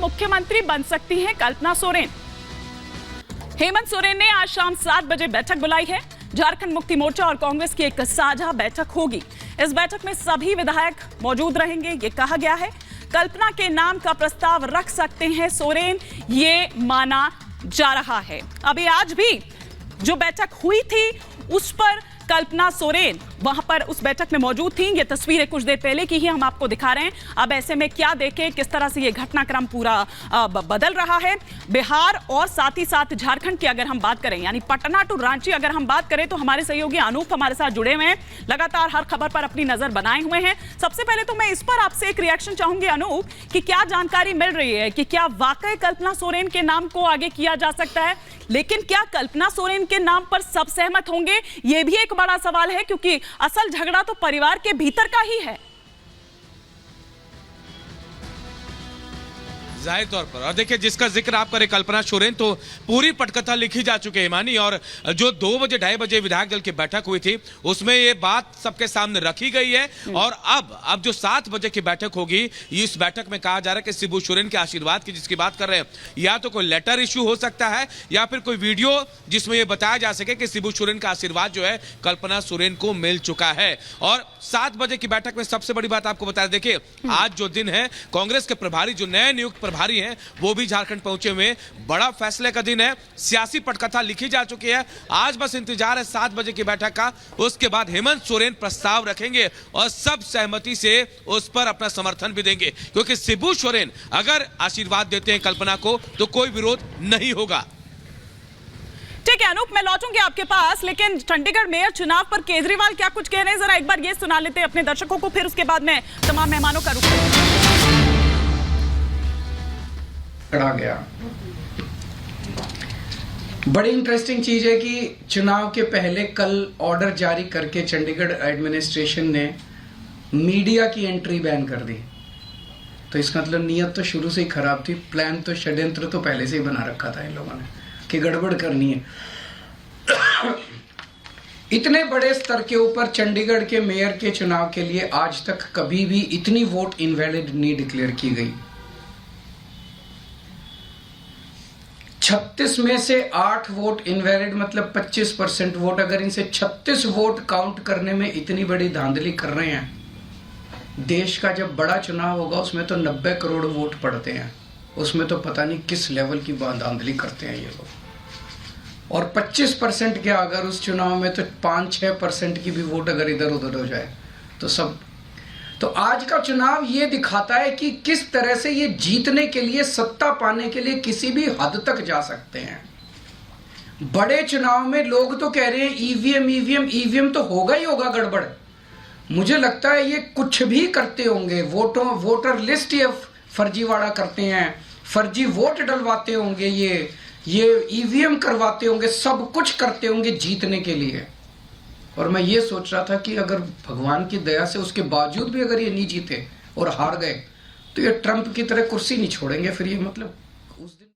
मुख्यमंत्री बन सकती हैं कल्पना सोरेन। हेमंत सोरेन ने आज शाम 7 बजे बैठक बुलाई है। झारखंड मुक्ति मोर्चा और कांग्रेस की एक साझा बैठक होगी। इस बैठक में सभी विधायक मौजूद रहेंगे, ये कहा गया है। कल्पना के नाम का प्रस्ताव रख सकते हैं सोरेन, ये माना जा रहा है। अभी आज भी जो बैठक हुई थी उस पर कल्पना सोरेन वहां पर उस बैठक में मौजूद थी। ये तस्वीरें कुछ देर पहले की ही हम आपको दिखा रहे हैं। अब ऐसे में क्या देखें किस तरह से ये घटनाक्रम पूरा बदल रहा है। बिहार और साथ ही साथ झारखंड की अगर हम बात करें, यानी पटना टू रांची अगर हम बात करें, तो हमारे सहयोगी अनूप हमारे साथ जुड़े हुए हैं, लगातार हर खबर पर अपनी नजर बनाए हुए हैं। सबसे पहले तो मैं इस पर आपसे एक रिएक्शन चाहूंगी अनूप, कि क्या जानकारी मिल रही है कि क्या वाकई कल्पना सोरेन के नाम को आगे किया जा सकता है, लेकिन क्या कल्पना सोरेन के नाम पर सब सहमत होंगे, यह भी एक बड़ा सवाल है, क्योंकि असल झगड़ा तो परिवार के भीतर का ही है। जाहिर तौर पर, और देखिए जिसका जिक्र आप करें कल्पना सोरेन, तो पूरी पटकथा लिखी जा चुकी है मानी। और जो 2 बजे 2:30 बजे विधायक दल की बैठक हुई थी उसमें ये बात सबके सामने रखी गई है। और अब जो 7 बजे की बैठक होगी, इस बैठक में कहा जा रहा है कि शिबू सोरेन के आशीर्वाद की जिसकी बात कर रहे हैं, या तो कोई लेटर इश्यू हो सकता है या फिर कोई वीडियो जिसमें यह बताया जा सके कि शिबू सोरेन का आशीर्वाद जो है कल्पना सोरेन को मिल चुका है। और 7 बजे की बैठक में सबसे बड़ी बात आपको बता दें, देखिए आज जो दिन है, कांग्रेस के प्रभारी जो नए नियुक्त प्रभारी हैं वो भी झारखंड पहुंचे हुए हैं। बड़ा फैसले का दिन है, सियासी पटकथा लिखी जा चुकी है। आज बस इंतजार है 7 बजे की बैठक का। उसके बाद हेमंत सोरेन प्रस्ताव रखेंगे और सब सहमति से उस पर अपना समर्थन भी देंगे, क्योंकि शिबू सोरेन अगर आशीर्वाद देते हैं कल्पना को तो कोई विरोध नहीं होगा। ठीक है अनूप, मैं लौटूंगी आपके पास, लेकिन चंडीगढ़ मेयर चुनाव पर केजरीवाल क्या कुछ कह रहे हैं, जरा एक बार ये सुना लेते हैं अपने दर्शकों को, फिर उसके बाद मैं तमाम मेहमानों का रुख आ गया। बड़ी इंटरेस्टिंग चीज है कि चुनाव के पहले कल ऑर्डर जारी करके चंडीगढ़ एडमिनिस्ट्रेशन ने मीडिया की एंट्री बैन कर दी। तो इसका मतलब नीयत तो शुरू से ही खराब थी, प्लान तो षड्यंत्र तो पहले से ही बना रखा था इन लोगों ने कि गड़बड़ करनी है। इतने बड़े स्तर के ऊपर चंडीगढ़ के मेयर के चुनाव के लिए आज तक कभी भी इतनी वोट इनवैलिड नहीं डिक्लेयर की गई। 36 में से 8 वोट इनवैलिड, मतलब 25% वोट। अगर इनसे 36 वोट काउंट करने में इतनी बड़ी धांधली कर रहे हैं, देश का जब बड़ा चुनाव होगा उसमें तो 90 करोड़ वोट पड़ते हैं, उसमें तो पता नहीं किस लेवल की धांधली करते हैं ये लोग। और 25% क्या, अगर उस चुनाव में तो 5-6% की भी वोट अगर इधर उधर हो जाए तो सब। तो आज का चुनाव ये दिखाता है कि किस तरह से ये जीतने के लिए, सत्ता पाने के लिए किसी भी हद तक जा सकते हैं। बड़े चुनाव में लोग तो कह रहे हैं ईवीएम तो होगा ही होगा गड़बड़। मुझे लगता है ये कुछ भी करते होंगे, वोटर लिस्ट ये फर्जीवाड़ा करते हैं, फर्जी वोट डलवाते होंगे, ये ईवीएम करवाते होंगे, सब कुछ करते होंगे जीतने के लिए। और मैं ये सोच रहा था कि अगर भगवान की दया से उसके बावजूद भी अगर ये नहीं जीते और हार गए तो ये ट्रंप की तरह कुर्सी नहीं छोड़ेंगे फिर ये, मतलब उस दिन।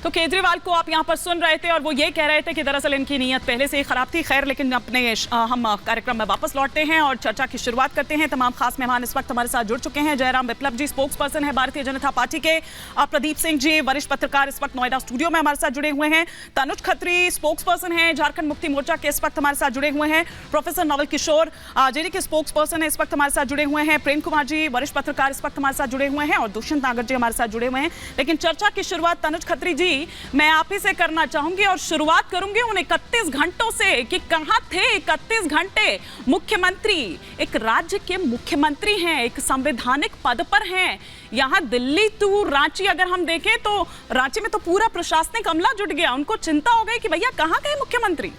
तो केजरीवाल को आप यहां पर सुन रहे थे और वो ये कह रहे थे कि दरअसल इनकी नीयत पहले से ही खराब थी। खैर, लेकिन अपने हम कार्यक्रम में वापस लौटते हैं और चर्चा की शुरुआत करते हैं। तमाम खास मेहमान इस वक्त हमारे साथ जुड़ चुके हैं। जयराम विप्लव जी स्पोक्स पर्सन है भारतीय जनता पार्टी के, प्रदीप सिंह जी वरिष्ठ पत्रकार इस वक्त नोएडा स्टूडियो में हमारे साथ जुड़े हुए हैं, तनुज खत्री स्पोक्स पर्सन है झारखंड मुक्ति मोर्चा के, इस वक्त हमारे साथ जुड़े हुए हैं, प्रोफेसर नवल किशोर जेडी के स्पोक्स पर्सन है, इस वक्त हमारे साथ जुड़े हुए हैं, प्रेम कुमार जी वरिष्ठ पत्रकार इस वक्त हमारे साथ जुड़े हुए हैं, और दुष्यंत नागर जी हमारे साथ जुड़े हुए हैं। लेकिन चर्चा की शुरुआत तनुज खत्री जी मैं आप से करना चाहूंगी और शुरुआत करूंगी उन 31 घंटों से कि कहां थे 31 घंटे। मुख्यमंत्री, एक राज्य के मुख्यमंत्री हैं, एक संवैधानिक पद पर हैं। यहां दिल्ली टू रांची अगर हम देखें तो रांची में तो पूरा प्रशासनिक अमला जुट गया, उनको चिंता हो गई कि भैया कहां गए मुख्यमंत्री।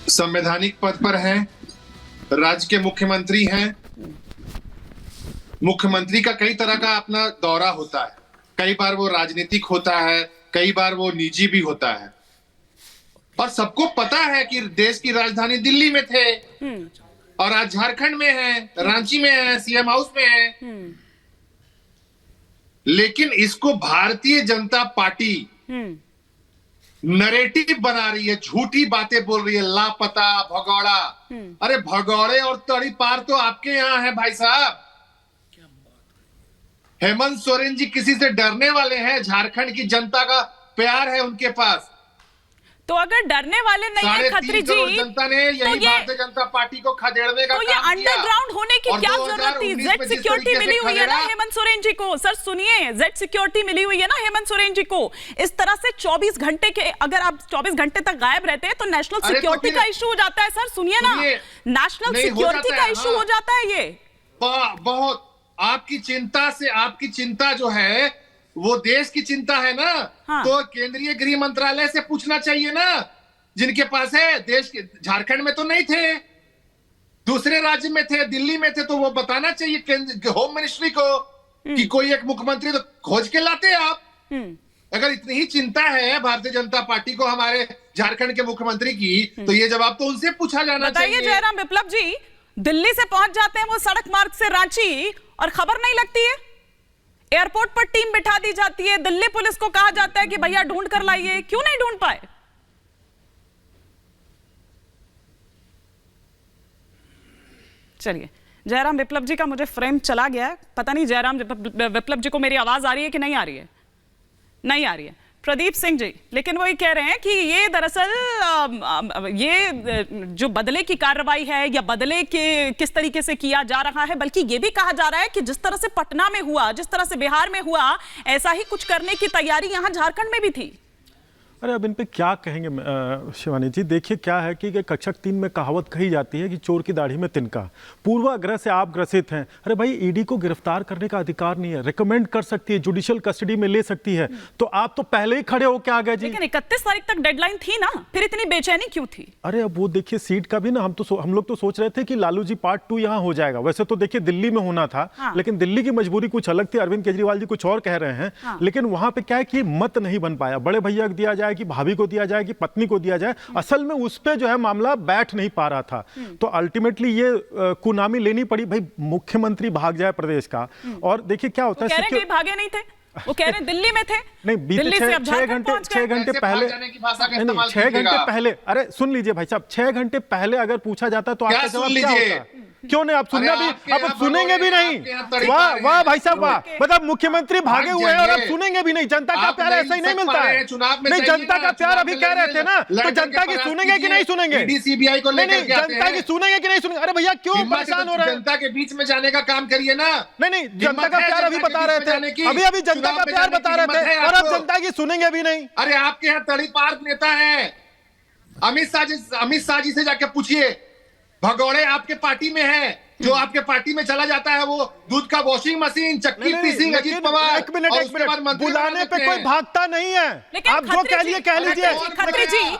संवैधानिक पद पर हैं, राज्य के मुख्यमंत्री हैं। मुख्यमंत्री का कई तरह का अपना दौरा होता है, कई बार वो राजनीतिक होता है, कई बार वो निजी भी होता है। और सबको पता है कि देश की राजधानी दिल्ली में थे और आज झारखंड में है, रांची में है, सीएम हाउस में है। लेकिन इसको भारतीय जनता पार्टी नरेटिव बना रही है, झूठी बातें बोल रही है, लापता, भगौड़ा। अरे भगौड़े और तड़ी पार तो आपके यहां है भाई साहब। हेमंत सोरेन जी किसी से डरने वाले हैं? झारखंड की जनता का प्यार है उनके पास। तो अगर डरने वाले नहीं है खत्री 3.5 करोड़ जी, जनता ने यही भारतीय जनता पार्टी को खदेड़ने का तो ये काम किया। अंडरग्राउंड होने की और क्या जरूरत थी? 2019 जेड में जिस सिक्योरिटी तरीके से मिली हुई है ना खदेड़ा- हेमंत सोरेन जी को। सर सुनिए, जेड सिक्योरिटी मिली हुई है ना हेमंत सोरेन जी को। इस तरह से 24 घंटे के, अगर आप 24 घंटे तक गायब रहते हैं तो नेशनल अरे तो सिक्योरिटी फिर- का इशू हो जाता है। सर सुनिए ना, नेशनल नहीं, हो सिक्योरिटी जाता का है, इशू हाँ। हो जाता है ये। बहुत आपकी चिंता जो है वो देश की चिंता है ना। हाँ। तो केंद्रीय गृह मंत्रालय से पूछना चाहिए ना, जिनके पास है। देश के झारखंड में तो नहीं थे, दूसरे राज्य में थे, दिल्ली में थे, तो वो बताना चाहिए केंद्र होम मिनिस्ट्री को कि कोई एक मुख्यमंत्री तो खोज के लाते आप। अगर इतनी ही चिंता है भारतीय जनता पार्टी को हमारे झारखंड के मुख्यमंत्री की, तो ये जवाब तो उनसे पूछा जाना बताइए चाहिए। जयराम विप्लव जी, दिल्ली से पहुंच जाते हैं वो सड़क मार्ग से रांची और खबर नहीं लगती है। एयरपोर्ट पर टीम बिठा दी जाती है, दिल्ली पुलिस को कहा जाता है कि भैया ढूंढ कर लाइए, क्यों नहीं ढूंढ पाए? चलिए, जयराम विप्लव जी का मुझे फ्रेम चला गया है। पता नहीं जयराम विप्लव जी को मेरी आवाज आ रही है कि नहीं आ रही है? नहीं आ रही है। प्रदीप सिंह जी, लेकिन वो ये कह रहे हैं कि ये दरअसल ये जो बदले की कार्रवाई है या बदले के किस तरीके से किया जा रहा है, बल्कि ये भी कहा जा रहा है कि जिस तरह से पटना में हुआ, जिस तरह से बिहार में हुआ, ऐसा ही कुछ करने की तैयारी यहां झारखंड में भी थी। अरे अब इन पे क्या कहेंगे शिवानी जी। देखिए क्या है कि कक्षक 3 में कहावत कही जाती है कि चोर की दाढ़ी में तिनका। पूर्वाग्रह से आप ग्रसित हैं। अरे भाई, ईडी को गिरफ्तार करने का अधिकार नहीं है, रिकमेंड कर सकती है, जुडिशियल कस्टडी में ले सकती है। तो आप तो पहले ही खड़े होके आ गए जी। लेकिन 31 तारीख तक डेडलाइन थी ना, फिर इतनी बेचैनी क्यों थी? अरे अब वो देखिए सीट का भी ना, हम लोग तो सोच रहे थे कि लालू जी पार्ट 2 यहाँ हो जाएगा। वैसे तो देखिए दिल्ली में होना था, हाँ। लेकिन दिल्ली की मजबूरी कुछ अलग थी। अरविंद केजरीवाल जी कुछ और कह रहे हैं, हाँ। लेकिन वहां पे क्या है कि मत नहीं बन पाया। बड़े भैया को दिया जाए कि भाभी को दिया जाए कि पत्नी को दिया जाए, असल में उस पे जो है मामला बैठ नहीं पा रहा था। तो अल्टीमेटली ये कुनामी लेनी पड़ी, भाई मुख्यमंत्री भाग जाए प्रदेश का। और देखिए क्या होता कह है, रहे हैं भागे नहीं थे, वो कह रहे हैं दिल्ली में थे। नहीं, बीते दिल्ली से अब 6 झारखंड पहुंच गए। घंटे ऐसे पहले, भाग जाने की भाषा का नहीं, इस्तेमाल 6 घंटे कीजिएगा। पहले, अरे सुन लीजिए भाई साहब, 6 घंटे पहले अगर पूछा जाता तो क्या आपका सुन जवाब क्या लीजिए? होता? क्यों नहीं, आप सुनना अरे भी, आपके अब यहाँ सुनेंगे भी भगोड़े, नहीं। आपके यहाँ तड़ी वाह पार वाह है। भाई साहब वाह, मतलब मुख्यमंत्री भागे हुए हैं और अब जाइए। सुनेंगे भी नहीं। जनता का आप प्यार नहीं ऐसा ही नहीं सक मिलता पा रहे है। हैं, चुनाव में नहीं, जाइएगा, जनता का प्यार चुनाव अभी में कह रहे थे ना, तो लड़कर के जनता की प्रयास सुनेंगे कि कीजिए। नहीं सुनेंगे? ईडी सीबीआई को नहीं लेकर नहीं, के आते जनता हैं। की सुनेंगे कि नहीं सुनेंगे? अरे भैया क्यों हिम्मत है परेशान तो हो रहे हैं? जनता के बीच में जाने का काम करिए ना। नहीं नहीं, जनता हिम्मत का है प्यार अभी जनता के बता बीच रहे में थे, जाने की। अभी जनता चुनाव का में प्यार जाने बता की रहे हिम्मत थे, है और अब आपको। जनता की सुनेंगे भी नहीं। अरे आपके यहाँ तड़ी पार नेता है, अमित शाह जी से जाके पूछिए। भगौड़े आपके पार्टी में है, जो आपके पार्टी में चला जाता है वो दूध का वॉशिंग मशीन, चक्की नहीं, पीसिंग, अजीत लेकिन पवार। एक मिनट, और एक उसके बाद मिनट, मंत्री बुलाने बना पे देते कोई हैं। भागता नहीं है। लेकिन आप जो कह लिए कह लीजिए। खत्री जी,